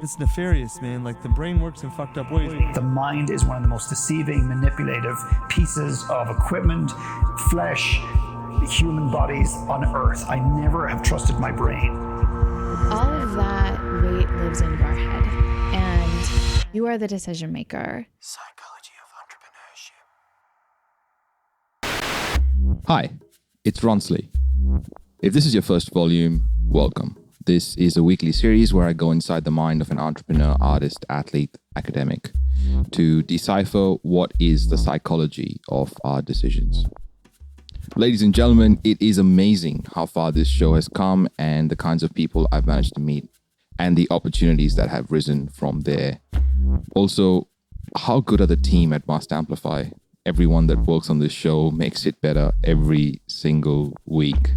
It's nefarious, man. Like, the brain works in fucked up ways. The mind is one of the most deceiving, manipulative pieces of equipment, flesh, human bodies on earth. I never have trusted my brain. All of that weight lives in your head, and you are the decision maker. Psychology of Entrepreneurship. Hi, it's Ronsley. If this is your first volume, welcome. This is a weekly series where I go inside the mind of an entrepreneur, artist, athlete, academic to decipher what is the psychology of our decisions. Ladies and gentlemen, it is amazing how far this show has come and the kinds of people I've managed to meet and the opportunities that have risen from there. Also, how good are the team at Must Amplify? Everyone that works on this show makes it better every single week.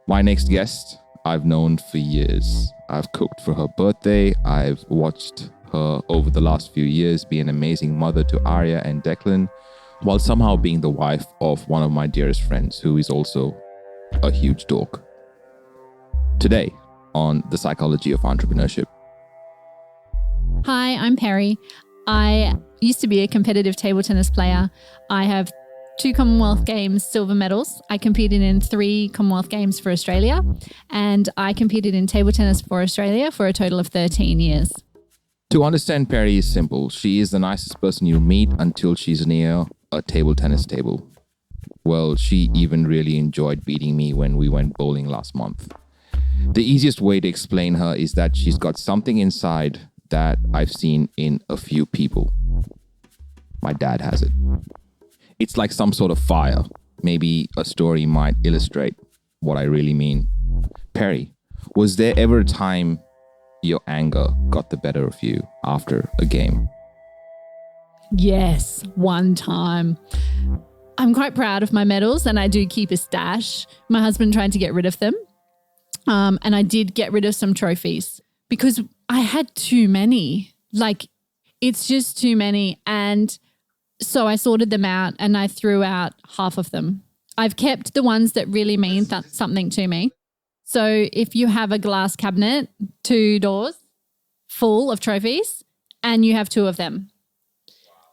My next guest, I've known for years. I've cooked for her birthday. I've watched her over the last few years be an amazing mother to Arya and Declan, while somehow being the wife of one of my dearest friends, who is also a huge dork. Today, on The Psychology of Entrepreneurship. Hi, I'm Peri. I used to be a competitive table tennis player. I have 2 Commonwealth Games silver medals. I competed in 3 Commonwealth Games for Australia, and I competed in table tennis for Australia for a total of 13 years. To understand Peri is simple. She is the nicest person you'll meet until she's near a table tennis table. Well, she even really enjoyed beating me when we went bowling last month. The easiest way to explain her is that she's got something inside that I've seen in a few people. My dad has it. It's like some sort of fire. Maybe a story might illustrate what I really mean. Peri, was there ever a time your anger got the better of you after a game? Yes, one time. I'm quite proud of my medals and I do keep a stash. My husband tried to get rid of them. And I did get rid of some trophies because I had too many. Like, it's just too many. And so I sorted them out and I threw out half of them. I've kept the ones that really mean something to me. So if you have a glass cabinet, 2 doors full of trophies, and you have 2 of them.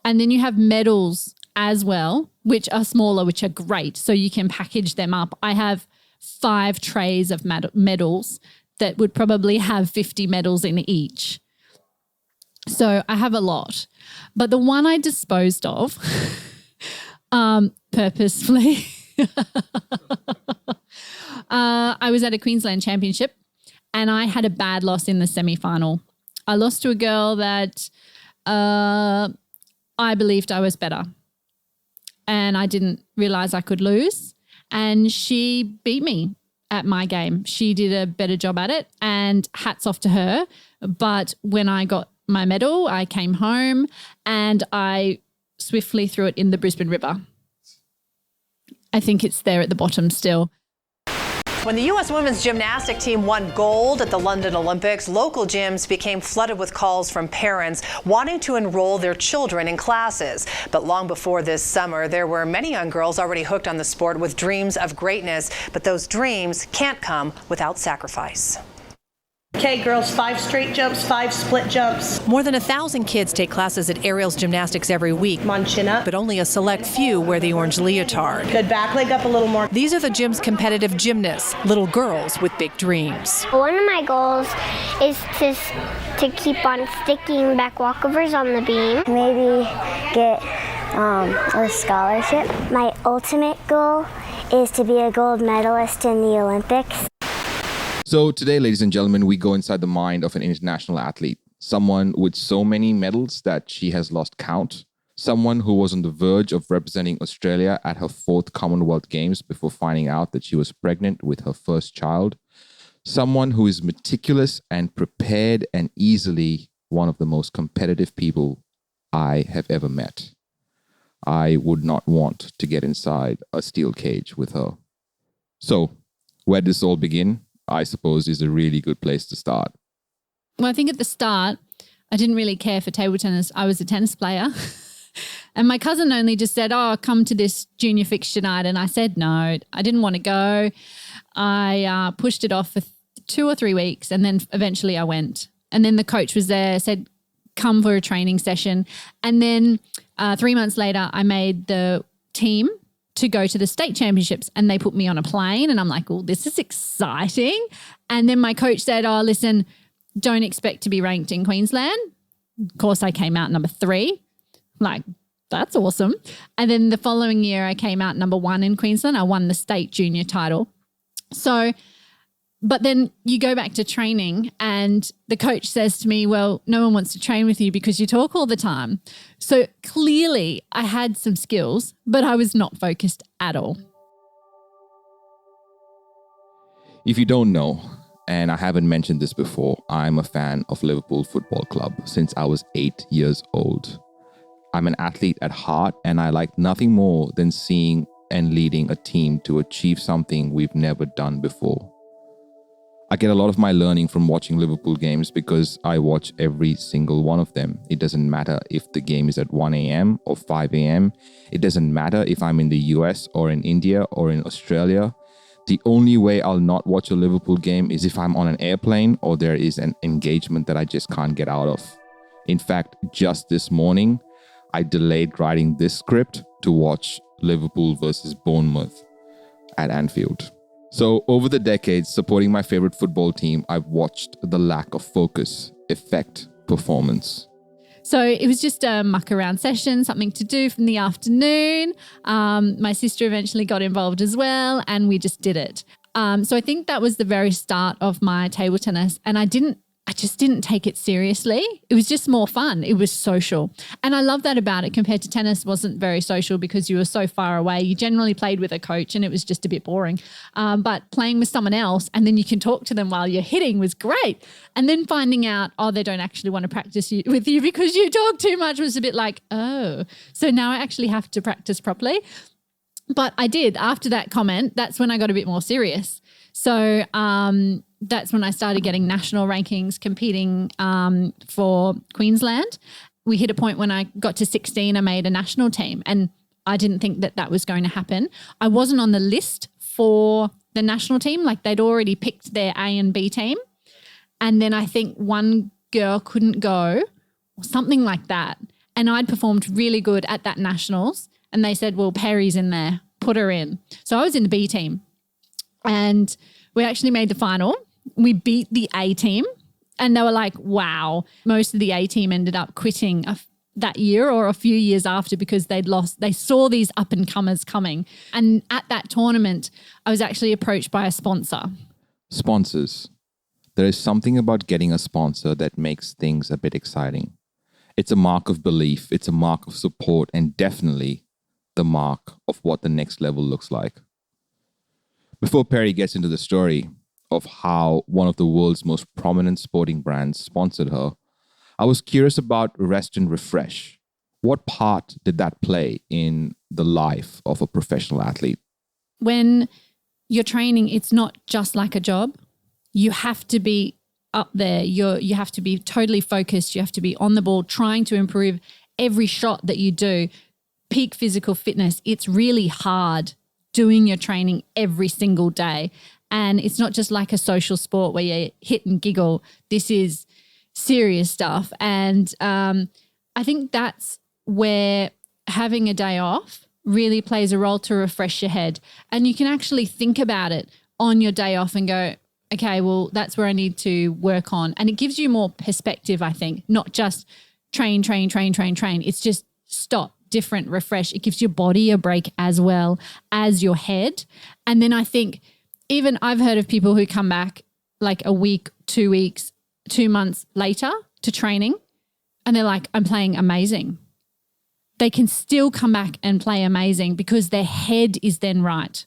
And then you have medals as well, which are smaller, which are great. So you can package them up. I have 5 trays of medals that would probably have 50 medals in each. So I have a lot. But the one I disposed of purposefully, I was at a Queensland Championship and I had a bad loss in the semi-final. I lost to a girl that I believed I was better and I didn't realize I could lose, and she beat me at my game. She did a better job at it and hats off to her. But when I got my medal, I came home and I swiftly threw it in the Brisbane River. I think it's there at the bottom still. When the U.S. women's gymnastic team won gold at the London Olympics, local gyms became flooded with calls from parents wanting to enroll their children in classes. But long before this summer, there were many young girls already hooked on the sport with dreams of greatness. But those dreams can't come without sacrifice. Okay, girls, 5 straight jumps, 5 split jumps. More than 1,000 kids take classes at Ariel's Gymnastics every week. Come on, chin up. But only a select few wear the orange leotard. Good, back leg up a little more. These are the gym's competitive gymnasts, little girls with big dreams. One of my goals is to keep on sticking back walkovers on the beam. Maybe get a scholarship. My ultimate goal is to be a gold medalist in the Olympics. So today, ladies and gentlemen, we go inside the mind of an international athlete, someone with so many medals that she has lost count, someone who was on the verge of representing Australia at her 4th Commonwealth Games before finding out that she was pregnant with her first child, someone who is meticulous and prepared and easily one of the most competitive people I have ever met. I would not want to get inside a steel cage with her. So, where did this all begin? I suppose is a really good place to start. Well, I think at the start, I didn't really care for table tennis. I was a tennis player. And my cousin only just said, oh, come to this junior fixture night. And I said no, I didn't want to go. I pushed it off for 2 or 3 weeks and then eventually I went. And then the coach was there, said, come for a training session. And then 3 months later, I made the team to go to the state championships, and they put me on a plane, and I'm like, oh, this is exciting. And then my coach said, oh, listen, don't expect to be ranked in Queensland. Of course, I came out number 3. Like, that's awesome. And then the following year, I came out number 1 in Queensland. I won the state junior title. So, but then you go back to training, and the coach says to me, well, no one wants to train with you because you talk all the time. So clearly I had some skills, but I was not focused at all. If you don't know, and I haven't mentioned this before, I'm a fan of Liverpool Football Club since I was 8 years old. I'm an athlete at heart, and I like nothing more than seeing and leading a team to achieve something we've never done before. I get a lot of my learning from watching Liverpool games because I watch every single one of them. It doesn't matter if the game is at 1 a.m. or 5 a.m. It doesn't matter if I'm in the US or in India or in Australia. The only way I'll not watch a Liverpool game is if I'm on an airplane or there is an engagement that I just can't get out of. In fact, just this morning, I delayed writing this script to watch Liverpool versus Bournemouth at Anfield. So over the decades supporting my favorite football team, I've watched the lack of focus affect performance. So it was just a muck around session, something to do from the afternoon. My sister eventually got involved as well, and we just did it. So I think that was the very start of my table tennis, and I just didn't take it seriously. It was just more fun. It was social. And I love that about it compared to tennis. It wasn't very social because you were so far away. You generally played with a coach and it was just a bit boring. But playing with someone else and then you can talk to them while you're hitting was great. And then finding out, oh, they don't actually want to practice with you because you talk too much was a bit like, oh, so now I actually have to practice properly. But I did. After that comment, that's when I got a bit more serious. So that's when I started getting national rankings, competing for Queensland. We hit a point when I got to 16, I made a national team, and I didn't think that that was going to happen. I wasn't on the list for the national team. Like, they'd already picked their A and B team. And then I think one girl couldn't go or something like that. And I'd performed really good at that nationals. And they said, well, Peri's in there, put her in. So I was in the B team. And we actually made the final. We beat the A team, and they were like, wow. Most of the A team ended up quitting that year or a few years after because they'd lost. They saw these up and comers coming. And at that tournament, I was actually approached by a sponsor. Sponsors. There is something about getting a sponsor that makes things a bit exciting. It's a mark of belief. It's a mark of support, and definitely the mark of what the next level looks like. Before Peri gets into the story of how one of the world's most prominent sporting brands sponsored her, I was curious about rest and refresh. What part did that play in the life of a professional athlete? When you're training, it's not just like a job. You have to be up there. You have to be totally focused. You have to be on the ball, trying to improve every shot that you do. Peak physical fitness. It's really hard doing your training every single day. And it's not just like a social sport where you hit and giggle. This is serious stuff. And I think that's where having a day off really plays a role to refresh your head. And you can actually think about it on your day off and go, okay, well, that's where I need to work on. And it gives you more perspective, I think, not just train. It's just stop. Different, refresh. It gives your body a break as well as your head. And then I think even I've heard of people who come back like a week, 2 weeks, 2 months later to training, and they're like, I'm playing amazing. They can still come back and play amazing because their head is then right.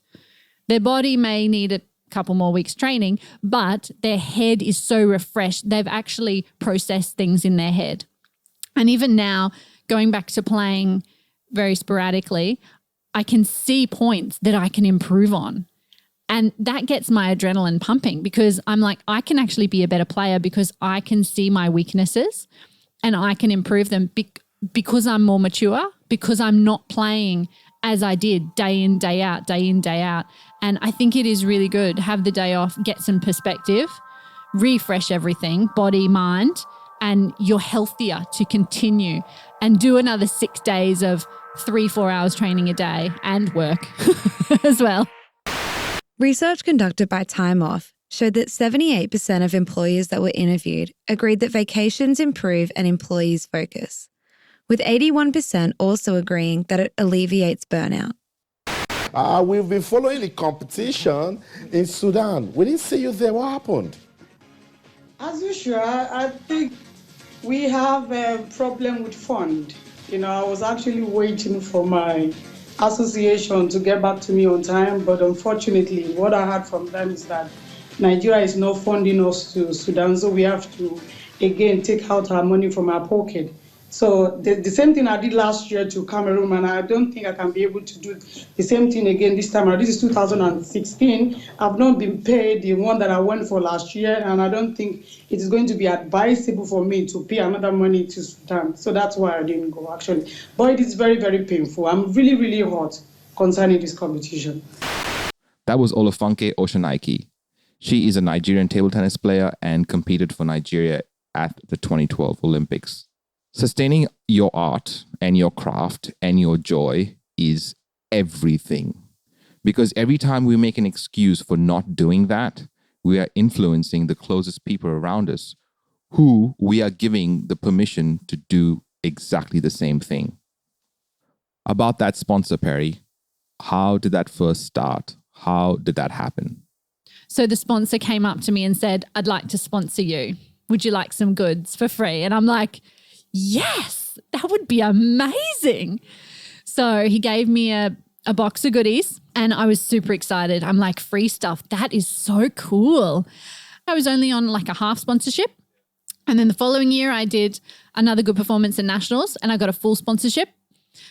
Their body may need a couple more weeks training, but their head is so refreshed. They've actually processed things in their head. And even now, going back to playing very sporadically, I can see points that I can improve on. And that gets my adrenaline pumping because I'm like, I can actually be a better player because I can see my weaknesses and I can improve them because I'm more mature, because I'm not playing as I did day in, day out. And I think it is really good. Have the day off, get some perspective, refresh everything, body, mind, and you're healthier to continue and do another 6 days of 3-4 hours training a day and work as well. Research conducted by Time Off showed that 78% of employers that were interviewed agreed that vacations improve an employee's focus, with 81% also agreeing that it alleviates burnout. We've been following the competition in Sudan. We didn't see you there. What happened? As usual, I think we have a problem with fund. I was actually waiting for my association to get back to me on time, but unfortunately, what I heard from them is that Nigeria is not funding us to Sudan, so we have to, again, take out our money from our pocket. So the same thing I did last year to Cameroon, and I don't think I can be able to do the same thing again this time. This is 2016. I've not been paid the one that I went for last year, and I don't think it is going to be advisable for me to pay another money to Sudan. So that's why I didn't go, actually. But it is very, very painful. I'm really, really hot concerning this competition. That was Olufunke Oceanaike. She is a Nigerian table tennis player and competed for Nigeria at the 2012 Olympics. Sustaining your art and your craft and your joy is everything. Because every time we make an excuse for not doing that, we are influencing the closest people around us who we are giving the permission to do exactly the same thing. About that sponsor, Peri, how did that first start? How did that happen? So the sponsor came up to me and said, I'd like to sponsor you. Would you like some goods for free? And I'm like, yes, that would be amazing. So he gave me a box of goodies and I was super excited. I'm like, free stuff, that is so cool. I was only on like a half sponsorship. And then the following year I did another good performance in nationals and I got a full sponsorship.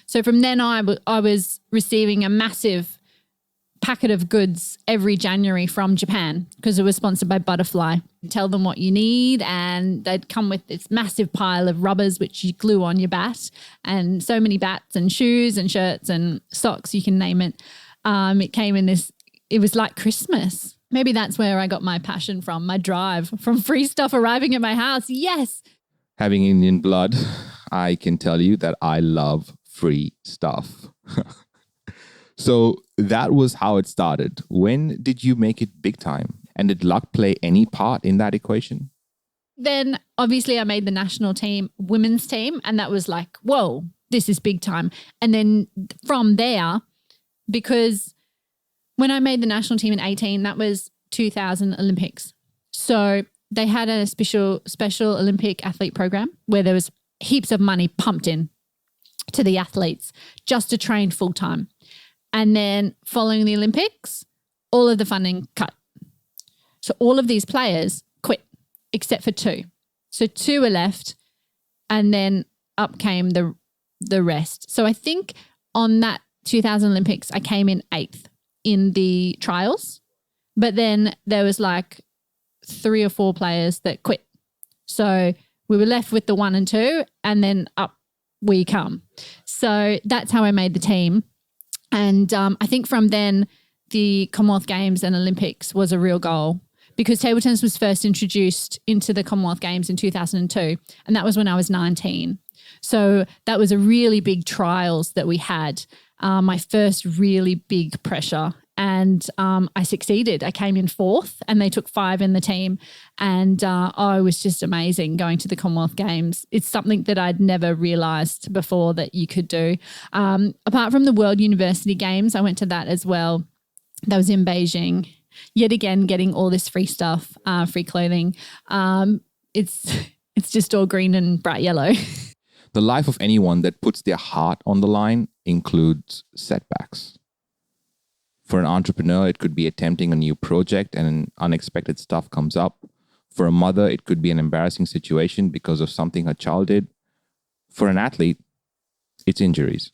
So from then on, I was receiving a massive packet of goods every January from Japan because it was sponsored by Butterfly. Tell them what you need and they'd come with this massive pile of rubbers which you glue on your bat and so many bats and shoes and shirts and socks, you can name it. It came in this, it was like Christmas. Maybe that's where I got my passion from, my drive from free stuff arriving at my house. Yes. Having Indian blood, I can tell you that I love free stuff. So that was how it started. When did you make it big time? And did luck play any part in that equation? Then obviously I made the national team, women's team, and that was like, whoa, this is big time. And then from there, because when I made the national team in 18, that was 2000 Olympics. So they had a special Olympic athlete program where there was heaps of money pumped in to the athletes just to train full time. And then following the Olympics, all of the funding cut. So all of these players quit except for 2. So 2 were left and then up came the rest. So I think on that 2000 Olympics, I came in 8th in the trials, but then there was like 3 or 4 players that quit. So we were left with the 1 and 2 and then up we come. So that's how I made the team. And I think from then, the Commonwealth Games and Olympics was a real goal because table tennis was first introduced into the Commonwealth Games in 2002, and that was when I was 19. So that was a really big trials that we had, my first really big pressure. And I succeeded. I came in 4th and they took 5 in the team. And it was just amazing going to the Commonwealth Games. It's something that I'd never realised before that you could do. Apart from the World University Games, I went to that as well. That was in Beijing. Yet again, getting all this free stuff, free clothing. It's just all green and bright yellow. The life of anyone that puts their heart on the line includes setbacks. For an entrepreneur, it could be attempting a new project and unexpected stuff comes up. For a mother, it could be an embarrassing situation because of something her child did. For an athlete, it's injuries.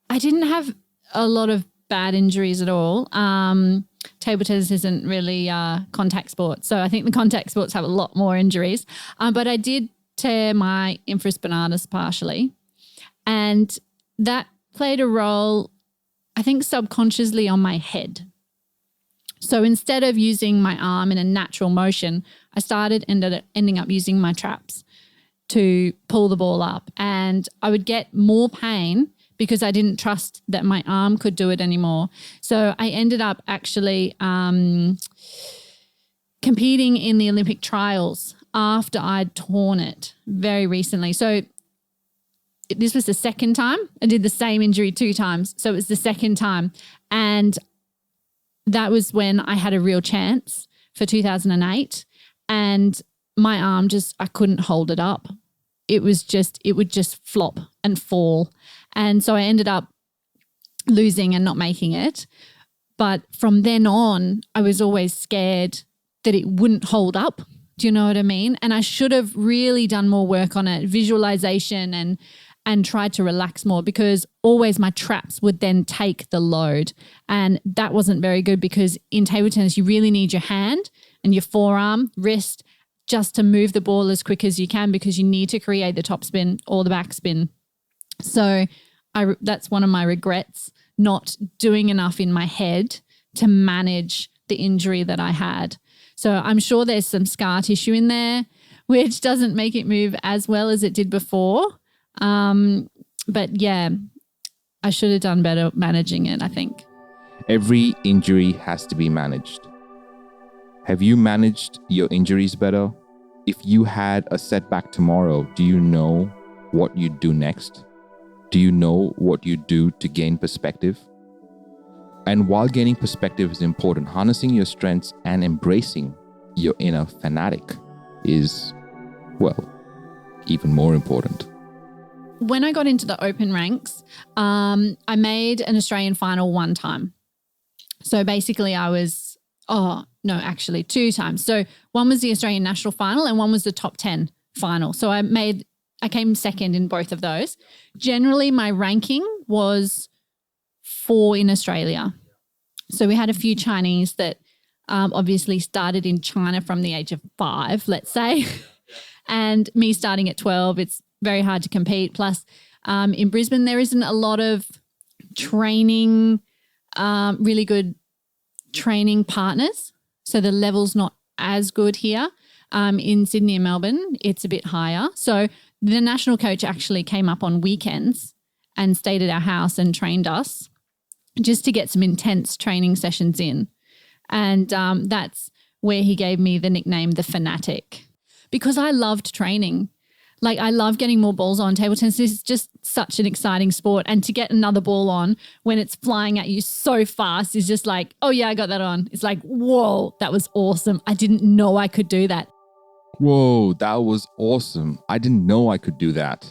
I didn't have a lot of bad injuries at all. Table tennis isn't really contact sport. So I think the contact sports have a lot more injuries. But I did tear my infraspinatus partially. And that played a role, I think, subconsciously on my head. So instead of using my arm in a natural motion, I ended up using my traps to pull the ball up. And I would get more pain because I didn't trust that my arm could do it anymore. So I ended up actually competing in the Olympic trials after I'd torn it very recently. So this was the second time. I did the same injury 2 times. So it was the second time. And that was when I had a real chance for 2008. And my arm I couldn't hold it up. It would just flop and fall. And so I ended up losing and not making it. But from then on, I was always scared that it wouldn't hold up. Do you know what I mean? And I should have really done more work on it, visualization and tried to relax more, because always my traps would then take the load. And that wasn't very good, because in table tennis, you really need your hand and your forearm, wrist, just to move the ball as quick as you can, because you need to create the top spin or the back spin. So that's one of my regrets, not doing enough in my head to manage the injury that I had. So I'm sure there's some scar tissue in there, which doesn't make it move as well as it did before. But yeah, I should have done better managing it, I think. Every injury has to be managed. Have you managed your injuries better? If you had a setback tomorrow, do you know what you'd do next? Do you know what you do to gain perspective? And while gaining perspective is important, harnessing your strengths and embracing your inner fanatic is, well, even more important. When I got into the open ranks, I made an Australian final 1 time. So basically I was, 2 times. So one was the Australian national final and one was the top 10 final. So I came second in both of those. Generally, my ranking was 4 in Australia. So we had a few Chinese that obviously started in China from the age of 5, let's say. And me starting at 12, it's very hard to compete. Plus, in Brisbane, there isn't a lot of training, really good training partners. So the level's not as good here. In Sydney and Melbourne, it's a bit higher. So the national coach actually came up on weekends and stayed at our house and trained us just to get some intense training sessions in. And that's where he gave me the nickname, the Fanatic, because I loved training. Like, I love getting more balls on. Table tennis is just such an exciting sport. And to get another ball on when it's flying at you so fast is just like, oh yeah, I got that on. It's like, whoa, that was awesome. I didn't know I could do that. Whoa, that was awesome. I didn't know I could do that.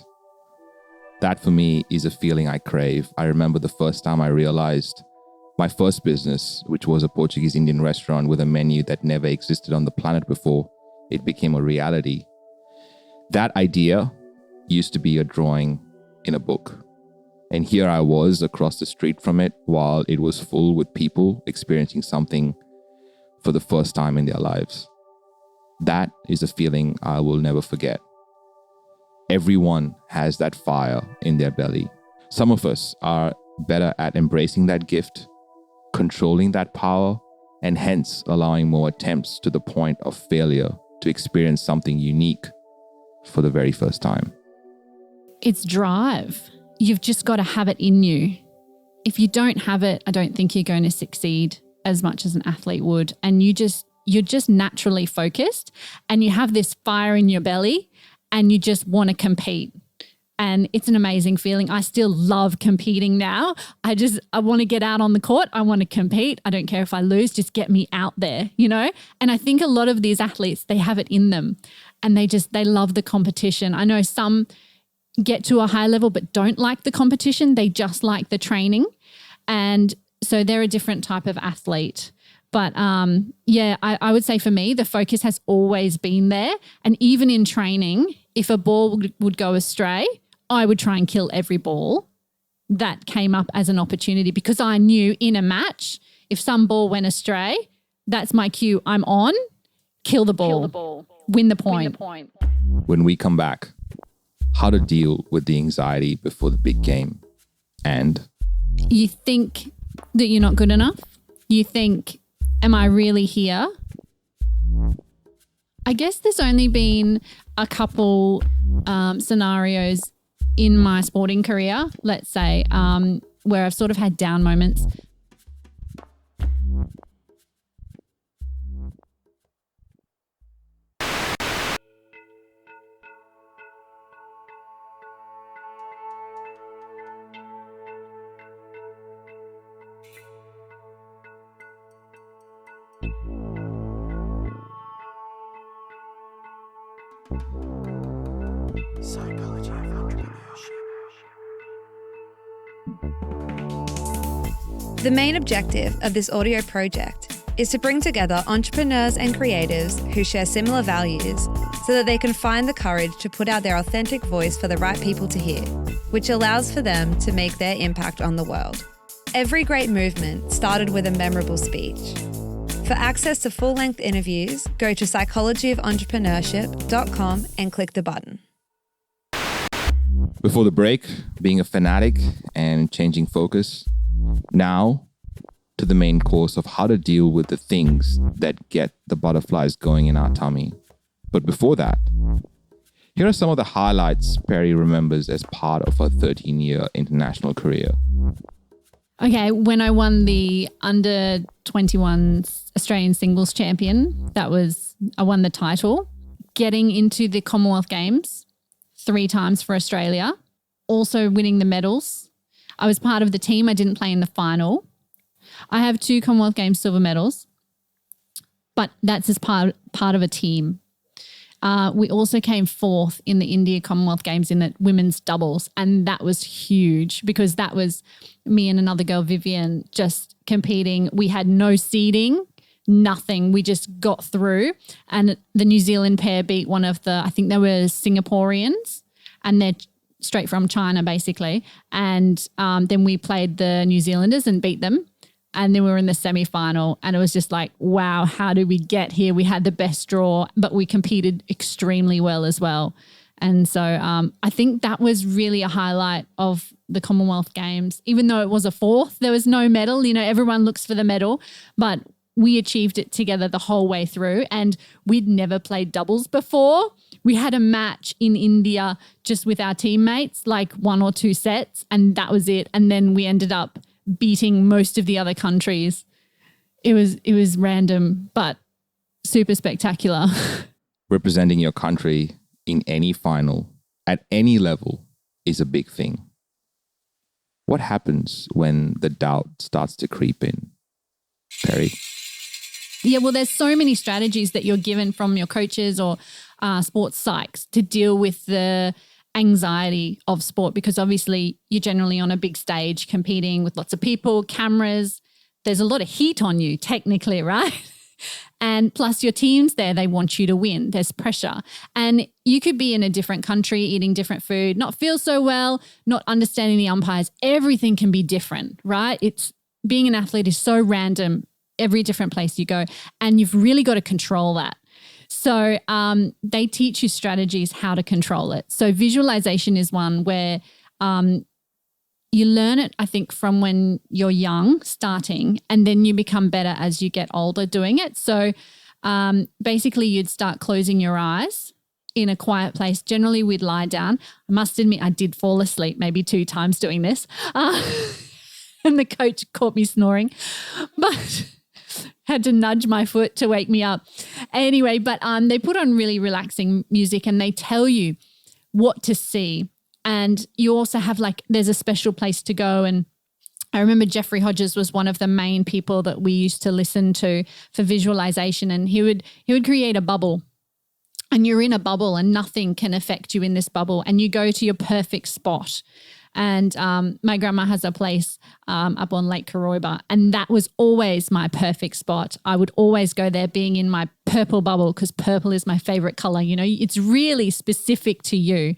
That for me is a feeling I crave. I remember the first time I realized my first business, which was a Portuguese Indian restaurant with a menu that never existed on the planet before, it became a reality. That idea used to be a drawing in a book. And here I was across the street from it while it was full with people experiencing something for the first time in their lives. That is a feeling I will never forget. Everyone has that fire in their belly. Some of us are better at embracing that gift, controlling that power, and hence allowing more attempts to the point of failure to experience something unique for the very first time. It's drive. You've just got to have it in you. If you don't have it, I don't think you're going to succeed as much as an athlete would. And you're just naturally focused and you have this fire in your belly and you just want to compete. And it's an amazing feeling. I still love competing now. I want to get out on the court. I want to compete. I don't care if I lose, just get me out there, you know? And I think a lot of these athletes, they have it in them and they love the competition. I know some get to a high level but don't like the competition. They just like the training. And so they're a different type of athlete. But I would say for me, the focus has always been there. And even in training, if a ball would go astray, I would try and kill every ball that came up as an opportunity, because I knew in a match, if some ball went astray, that's my cue. I'm on, kill the ball, win the point. When we come back, how to deal with the anxiety before the big game. And you think that you're not good enough. You think am I really here? I guess there's only been a couple scenarios in my sporting career, let's say, where I've sort of had down moments. Psychology of entrepreneurship. The main objective of this audio project is to bring together entrepreneurs and creatives who share similar values so that they can find the courage to put out their authentic voice for the right people to hear, which allows for them to make their impact on the world. Every great movement started with a memorable speech. For access to full-length interviews, go to psychologyofentrepreneurship.com and click the button. Before the break, being a fanatic and changing focus. Now, to the main course of how to deal with the things that get the butterflies going in our tummy. But before that, here are some of the highlights Peri remembers as part of her 13-year international career. Okay, when I won the under 21 Australian singles champion, I won the title. Getting into the Commonwealth Games 3 times for Australia, also winning the medals. I was part of the team. I didn't play in the final. I have 2 Commonwealth Games silver medals, but that's as part of a team. We also came 4th in the India Commonwealth Games in the women's doubles, and that was huge because that was me and another girl, Vivian, just competing. We had no seeding, nothing. We just got through, and the New Zealand pair beat one of the, I think they were Singaporeans, and they're straight from China basically, and then we played the New Zealanders and beat them. And then we were in the semi-final, and it was just like, wow, how did we get here? We had the best draw, but we competed extremely well as well. And so I think that was really a highlight of the Commonwealth Games. Even though it was a 4th, there was no medal. You know, everyone looks for the medal, but we achieved it together the whole way through, and we'd never played doubles before. We had a match in India just with our teammates, like 1 or 2 sets, and that was it. And then we ended up beating most of the other countries. It was random, but super spectacular. Representing your country in any final, at any level, is a big thing. What happens when the doubt starts to creep in? Peri? Yeah, well, there's so many strategies that you're given from your coaches or sports psychs to deal with the anxiety of sport, because obviously you're generally on a big stage competing with lots of people, cameras. There's a lot of heat on you technically, right? And plus your team's there, they want you to win. There's pressure. And you could be in a different country, eating different food, not feel so well, not understanding the umpires. Everything can be different, right? Being an athlete is so random every different place you go, and you've really got to control that. So they teach you strategies how to control it. So visualization is one where you learn it, I think, from when you're young, starting, and then you become better as you get older doing it. So basically you'd start closing your eyes in a quiet place. Generally we'd lie down. I must admit I did fall asleep maybe 2 times doing this. And the coach caught me snoring. But had to nudge my foot to wake me up. Anyway, but they put on really relaxing music, and they tell you what to see. And you also have there's a special place to go. And I remember Jeffrey Hodges was one of the main people that we used to listen to for visualization. And he would create a bubble, and you're in a bubble and nothing can affect you in this bubble. And you go to your perfect spot. And my grandma has a place up on Lake Koroiba, and that was always my perfect spot. I would always go there being in my purple bubble because purple is my favorite color. You know, it's really specific to you,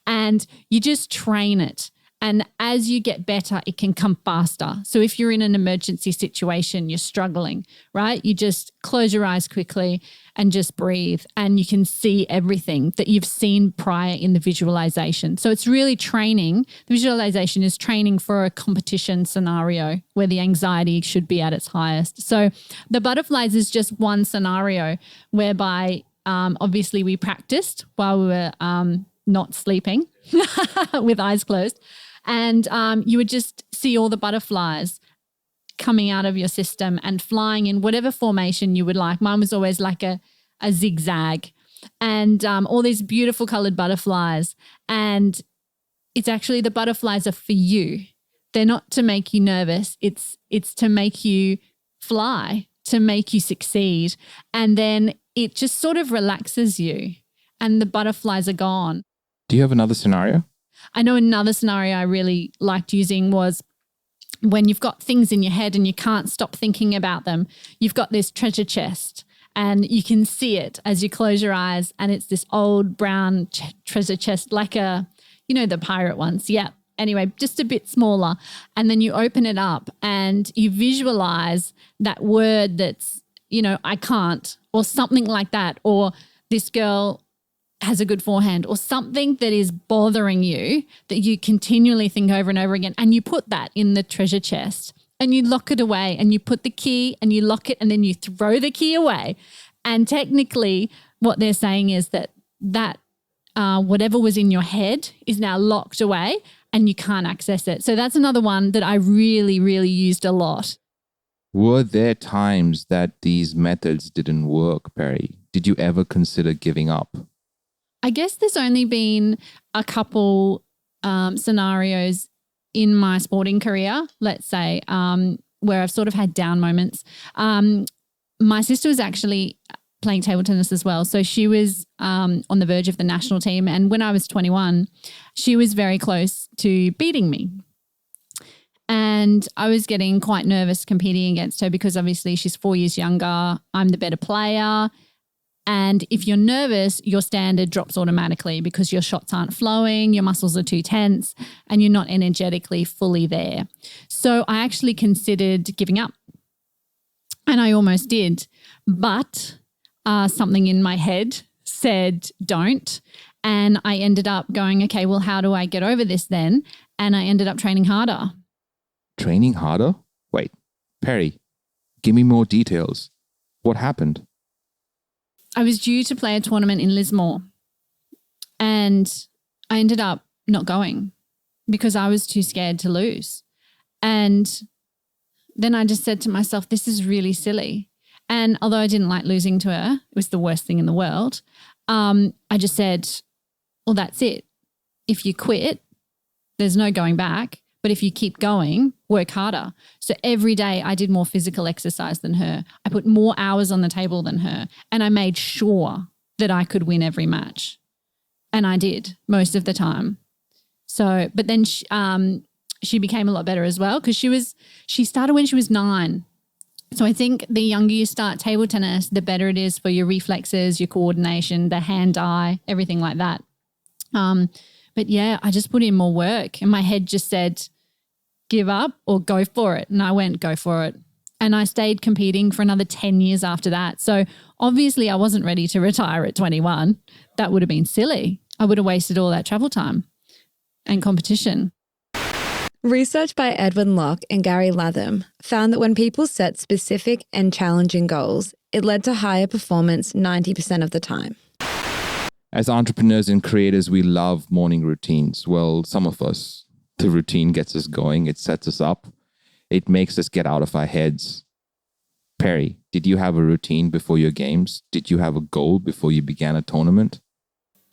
and you just train it. And as you get better, it can come faster. So if you're in an emergency situation, you're struggling, right? You just close your eyes quickly and just breathe, and you can see everything that you've seen prior in the visualization. So it's really training. The visualization is training for a competition scenario where the anxiety should be at its highest. So the butterflies is just one scenario whereby obviously we practiced while we were not sleeping with eyes closed. And you would just see all the butterflies coming out of your system and flying in whatever formation you would like. Mine was always like a zigzag, and all these beautiful colored butterflies. And it's actually, the butterflies are for you. They're not to make you nervous. It's to make you fly, to make you succeed. And then it just sort of relaxes you and the butterflies are gone. Do you have another scenario? I know another scenario I really liked using was when you've got things in your head and you can't stop thinking about them. You've got this treasure chest and you can see it as you close your eyes, and it's this old brown treasure chest, like the pirate ones. Yeah. Anyway, just a bit smaller. And then you open it up and you visualize that word that's, I can't, or something like that, or this girl has a good forehand, or something that is bothering you that you continually think over and over again. And you put that in the treasure chest and you lock it away, and you put the key and you lock it, and then you throw the key away. And technically what they're saying is that whatever was in your head is now locked away and you can't access it. So that's another one that I really, really used a lot. Were there times that these methods didn't work, Peri? Did you ever consider giving up? I guess there's only been a couple scenarios in my sporting career, let's say, where I've sort of had down moments. My sister was actually playing table tennis as well. So she was on the verge of the national team. And when I was 21, she was very close to beating me. And I was getting quite nervous competing against her because obviously she's 4 years younger. I'm the better player. And if you're nervous, your standard drops automatically because your shots aren't flowing, your muscles are too tense, and you're not energetically fully there. So I actually considered giving up, and I almost did. But something in my head said don't. And I ended up going, okay, well, how do I get over this then? And I ended up training harder. Training harder? Wait, Peri, give me more details. What happened? I was due to play a tournament in Lismore, and I ended up not going because I was too scared to lose. And then I just said to myself, this is really silly. And although I didn't like losing to her, it was the worst thing in the world. I just said, well, that's it. If you quit, there's no going back. But if you keep going, work harder. So every day I did more physical exercise than her. I put more hours on the table than her. And I made sure that I could win every match. And I did most of the time. So, but then she became a lot better as well because she started when she was 9. So I think the younger you start table tennis, the better it is for your reflexes, your coordination, the hand-eye, everything like that. But yeah, I just put in more work and my head just said, give up or go for it. And I went, go for it. And I stayed competing for another 10 years after that. So obviously I wasn't ready to retire at 21. That would have been silly. I would have wasted all that travel time and competition. Research by Edwin Locke and Gary Latham found that when people set specific and challenging goals, it led to higher performance 90% of the time. As entrepreneurs and creators, we love morning routines. Well, some of us, the routine gets us going. It sets us up. It makes us get out of our heads. Peri, did you have a routine before your games? Did you have a goal before you began a tournament?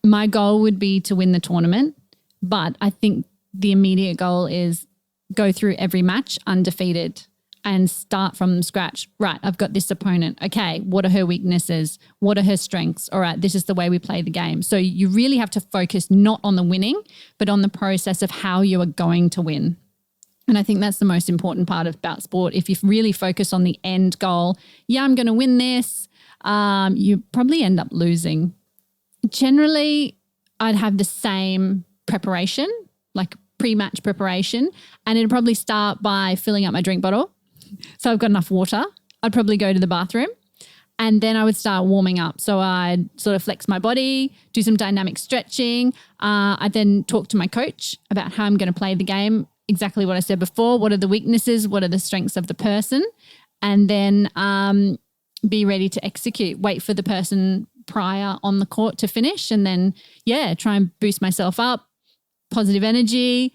My goal would be to win the tournament, but I think the immediate goal is go through every match undefeated and start from scratch. Right, I've got this opponent. Okay, what are her weaknesses? What are her strengths? All right, this is the way we play the game. So you really have to focus not on the winning, but on the process of how you are going to win. And I think that's the most important part about sport. If you really focus on the end goal, yeah, I'm going to win this, you probably end up losing. Generally, I'd have the same preparation, like pre-match preparation, and it'd probably start by filling up my drink bottle. So I've got enough water. I'd probably go to the bathroom, and then I would start warming up. So I'd sort of flex my body, do some dynamic stretching. I'd then talk to my coach about how I'm going to play the game, exactly what I said before. What are the weaknesses? What are the strengths of the person? And then be ready to execute, wait for the person prior on the court to finish, and then, try and boost myself up, positive energy,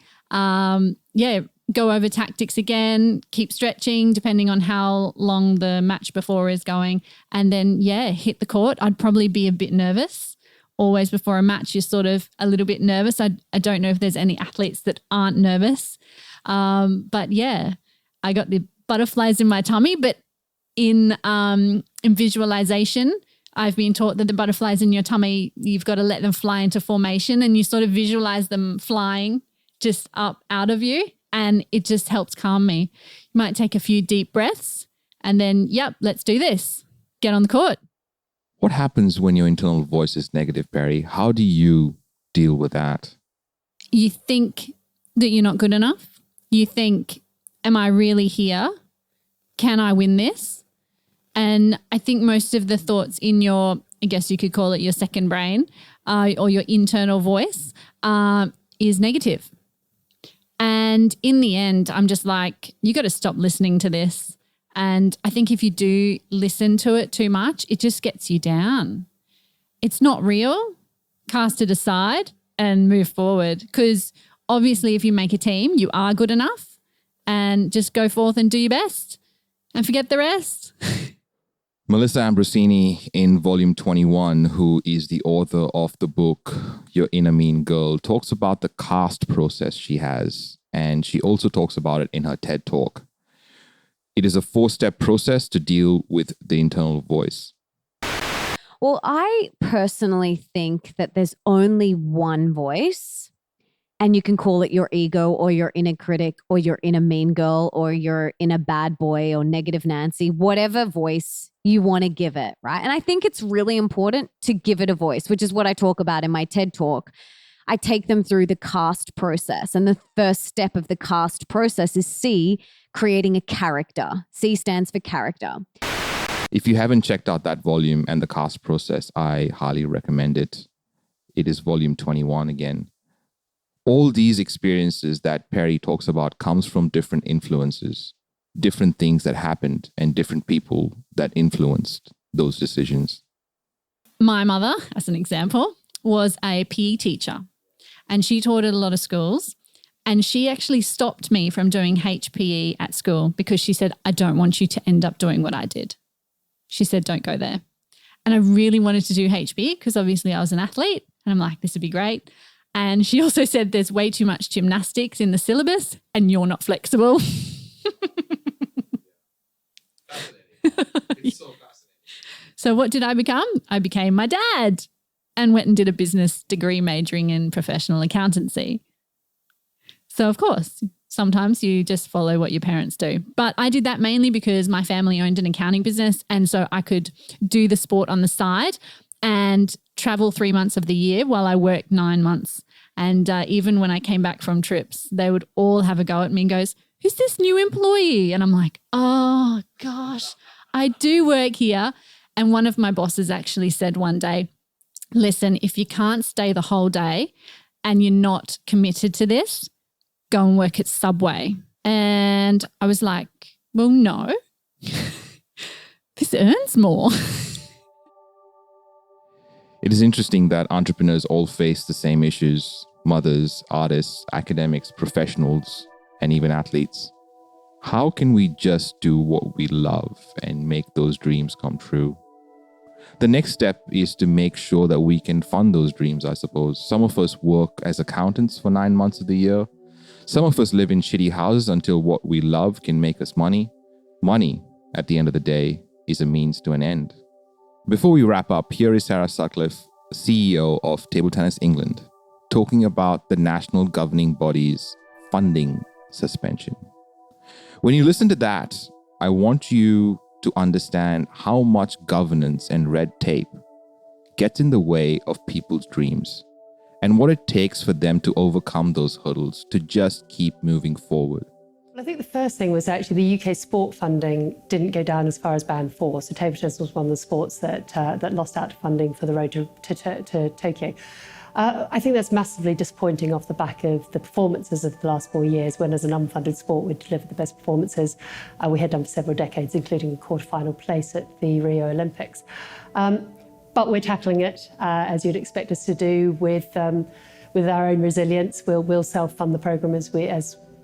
go over tactics again, keep stretching depending on how long the match before is going, and then, hit the court. I'd probably be a bit nervous. Always before a match, you're sort of a little bit nervous. I don't know if there's any athletes that aren't nervous. But I got the butterflies in my tummy, but in visualization, I've been taught that the butterflies in your tummy, you've got to let them fly into formation, and you sort of visualize them flying just up out of you, and it just helps calm me. You might take a few deep breaths and then, let's do this. Get on the court. What happens when your internal voice is negative, Peri? How do you deal with that? You think that you're not good enough. You think, am I really here? Can I win this? And I think most of the thoughts in your, I guess you could call it your second brain or your internal voice is negative. And in the end, I'm just like, you got to stop listening to this. And I think if you do listen to it too much, it just gets you down. It's not real. Cast it aside and move forward, because obviously if you make a team, you are good enough, and just go forth and do your best and forget the rest. Melissa Ambrosini in volume 21, who is the author of the book Your Inner Mean Girl, talks about the cast process she has, and she also talks about it in her TED Talk. It is a 4-step process to deal with the internal voice. Well, I personally think that there's only one voice, and you can call it your ego or your inner critic or your inner mean girl or your inner bad boy or negative Nancy, whatever voice you want to give it, right? And I think it's really important to give it a voice, which is what I talk about in my TED Talk. I take them through the cast process. And the first step of the cast process is C, creating a character. C stands for character. If you haven't checked out that volume and the cast process, I highly recommend it. It is volume 21 again. All these experiences that Peri talks about comes from different influences, different things that happened, and different people that influenced those decisions. My mother, as an example, was a PE teacher, and she taught at a lot of schools. And she actually stopped me from doing HPE at school because she said, I don't want you to end up doing what I did. She said, don't go there. And I really wanted to do HPE because obviously I was an athlete, and I'm like, this would be great. And she also said there's way too much gymnastics in the syllabus and you're not flexible. So what did I become? I became my dad and went and did a business degree majoring in professional accountancy. So of course, sometimes you just follow what your parents do. But I did that mainly because my family owned an accounting business, and so I could do the sport on the side and travel 3 months of the year while I worked 9 months. And even when I came back from trips, they would all have a go at me and goes, who's this new employee? And I'm like, oh gosh, I do work here. And one of my bosses actually said one day, listen, if you can't stay the whole day and you're not committed to this, go and work at Subway. And I was like, well, no, this earns more. It is interesting that entrepreneurs all face the same issues: mothers, artists, academics, professionals, and even athletes. How can we just do what we love and make those dreams come true? The next step is to make sure that we can fund those dreams, I suppose. Some of us work as accountants for 9 months of the year. Some of us live in shitty houses until what we love can make us money. Money, at the end of the day, is a means to an end. Before we wrap up, here is Sarah Sutcliffe, CEO of Table Tennis England, talking about the national governing body's funding suspension. When you listen to that, I want you to understand how much governance and red tape gets in the way of people's dreams and what it takes for them to overcome those hurdles to just keep moving forward. I think the first thing was actually the UK sport funding didn't go down as far as band 4. So table tennis was one of the sports that lost out to funding for the road to Tokyo. I think that's massively disappointing off the back of the performances of the last 4 years, when as an unfunded sport we delivered the best performances we had done for several decades, including a quarter-final place at the Rio Olympics. But we're tackling it, as you'd expect us to do, with our own resilience. We'll self-fund the programme as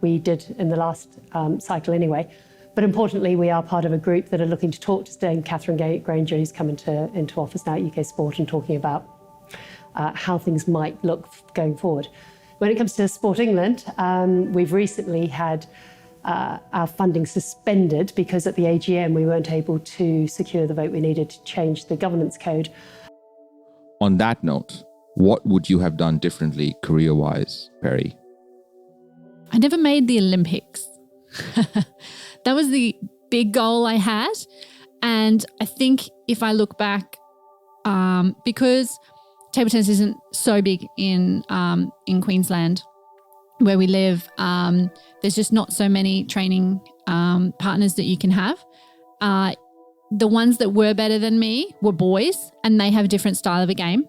we did in the last cycle anyway. But importantly, we are part of a group that are looking to talk to Dame Catherine Granger, who's come into office now at UK Sport, and talking about how things might look going forward. When it comes to Sport England, we've recently had our funding suspended because at the AGM we weren't able to secure the vote we needed to change the governance code. On that note, what would you have done differently career-wise, Peri? I never made the Olympics. That was the big goal I had. And I think if I look back, because table tennis isn't so big in Queensland where we live, there's just not so many training partners that you can have. The ones that were better than me were boys, and they have a different style of a game.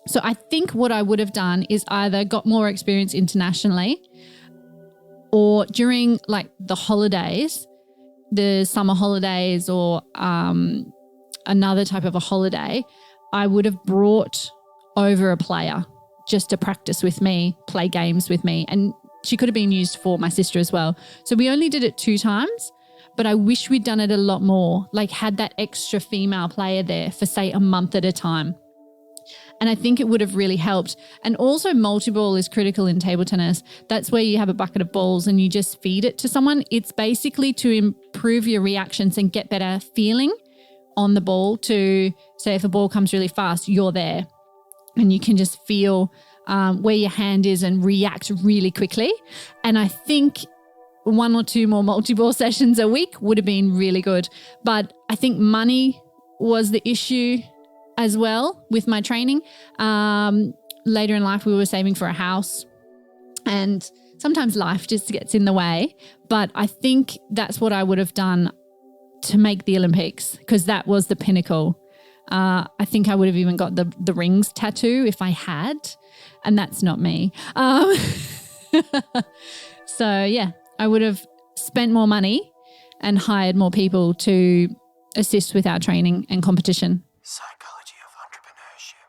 So I think what I would have done is either got more experience internationally, or during like the holidays, the summer holidays, or another type of a holiday, I would have brought over a player just to practice with me, play games with me. And she could have been used for my sister as well. So we only did it 2 times, but I wish we'd done it a lot more, like had that extra female player there for say a month at a time. And I think it would have really helped. And also multi-ball is critical in table tennis. That's where you have a bucket of balls and you just feed it to someone. It's basically to improve your reactions and get better feeling on the ball, to say if a ball comes really fast, you're there and you can just feel where your hand is and react really quickly. And I think 1 or 2 more multi-ball sessions a week would have been really good. But I think money was the issue as well with my training. Later in life, we were saving for a house, and sometimes life just gets in the way. But I think that's what I would have done to make the Olympics, because that was the pinnacle. I think I would have even got the rings tattoo if I had, and that's not me. So yeah, I would have spent more money and hired more people to assist with our training and competition. Psychology of entrepreneurship.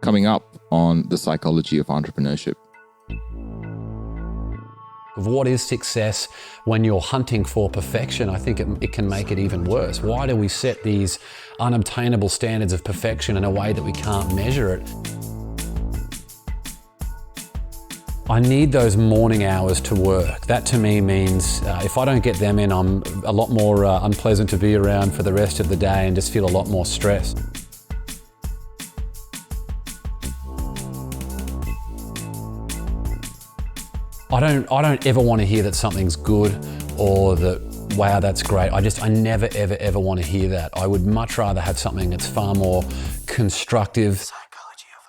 Coming up on the psychology of entrepreneurship. Of what is success when you're hunting for perfection? I think it can make it even worse. Why do we set these unobtainable standards of perfection in a way that we can't measure it? I need those morning hours to work. That to me means if I don't get them in, I'm a lot more unpleasant to be around for the rest of the day and just feel a lot more stressed. I don't ever want to hear that something's good or that, wow, that's great. I never, ever want to hear that. I would much rather have something that's far more constructive. Psychology of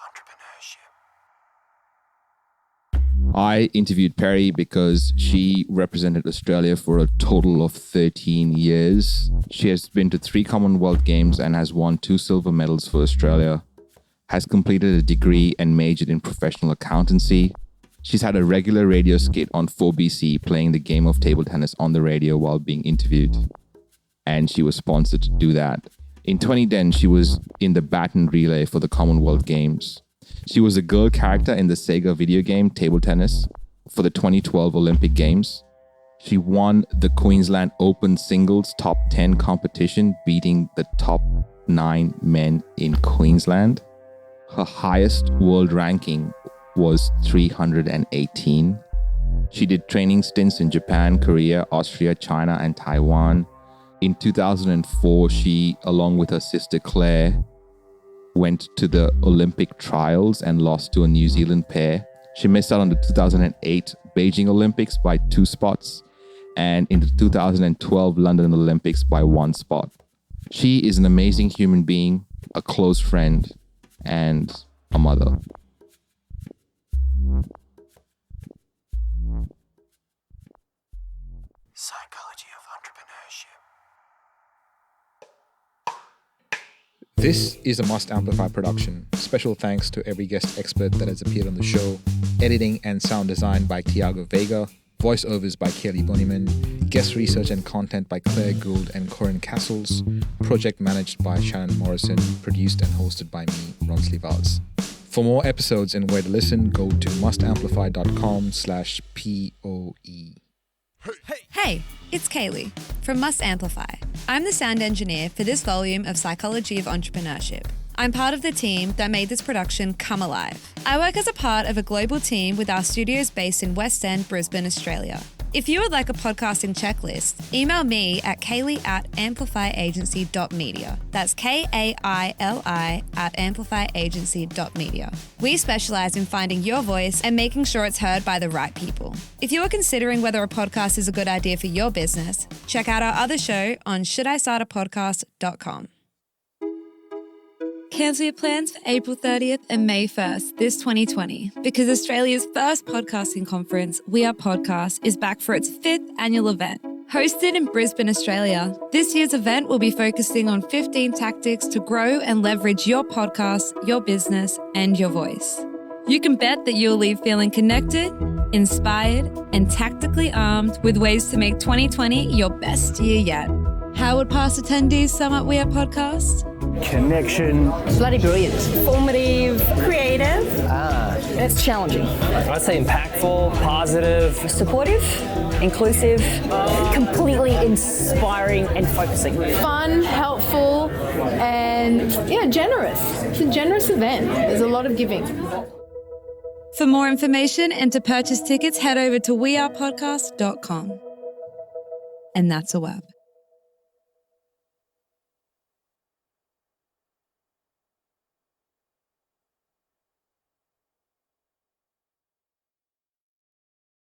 entrepreneurship. I interviewed Peri because she represented Australia for a total of 13 years. She has been to 3 Commonwealth Games and has won 2 silver medals for Australia, has completed a degree and majored in professional accountancy. She's had a regular radio skit on 4BC playing the game of table tennis on the radio while being interviewed. And she was sponsored to do that. In 2010, she was in the baton relay for the Commonwealth Games. She was a girl character in the Sega video game Table Tennis for the 2012 Olympic Games. She won the Queensland Open Singles Top 10 competition, beating the top 9 men in Queensland. Her highest world ranking was 318. She did training stints in Japan, Korea, Austria, China, and Taiwan. In 2004, she, along with her sister Claire, went to the Olympic trials and lost to a New Zealand pair. She missed out on the 2008 Beijing Olympics by 2 spots and in the 2012 London Olympics by 1 spot. She is an amazing human being, a close friend, and a mother. Psychology of entrepreneurship. This is a Must Amplify production. Special thanks to every guest expert that has appeared on the show. Editing and sound design by Tiago Vega. Voiceovers by Kelly Bunnyman. Guest research and content by Claire Gould and Corinne Castles. Project managed by Shannon Morrison. Produced and hosted by me, Ronsley Vaz. For more episodes and where to listen, go to mustamplify.com/POE. Hey, it's Kaylee from Must Amplify. I'm the sound engineer for this volume of Psychology of Entrepreneurship. I'm part of the team that made this production come alive. I work as a part of a global team with our studios based in West End, Brisbane, Australia. If you would like a podcasting checklist, email me at kaylee@amplifyagency.media. That's KAILI@amplifyagency.media. We specialize in finding your voice and making sure it's heard by the right people. If you are considering whether a podcast is a good idea for your business, check out our other show on shouldistartapodcast.com. Cancel your plans for April 30th and May 1st this 2020 because Australia's first podcasting conference, We Are Podcast, is back for its 5th annual event. Hosted in Brisbane, Australia, this year's event will be focusing on 15 tactics to grow and leverage your podcast, your business, and your voice. You can bet that you'll leave feeling connected, inspired, and tactically armed with ways to make 2020 your best year yet. How would past attendees sum up We Are Podcast? Connection. Bloody brilliant. Formative. Creative. It's challenging. I'd say impactful, positive. Supportive. Inclusive. Completely inspiring and focusing. Fun, helpful, and generous. It's a generous event. There's a lot of giving. For more information and to purchase tickets, head over to wearepodcast.com. And that's a wrap.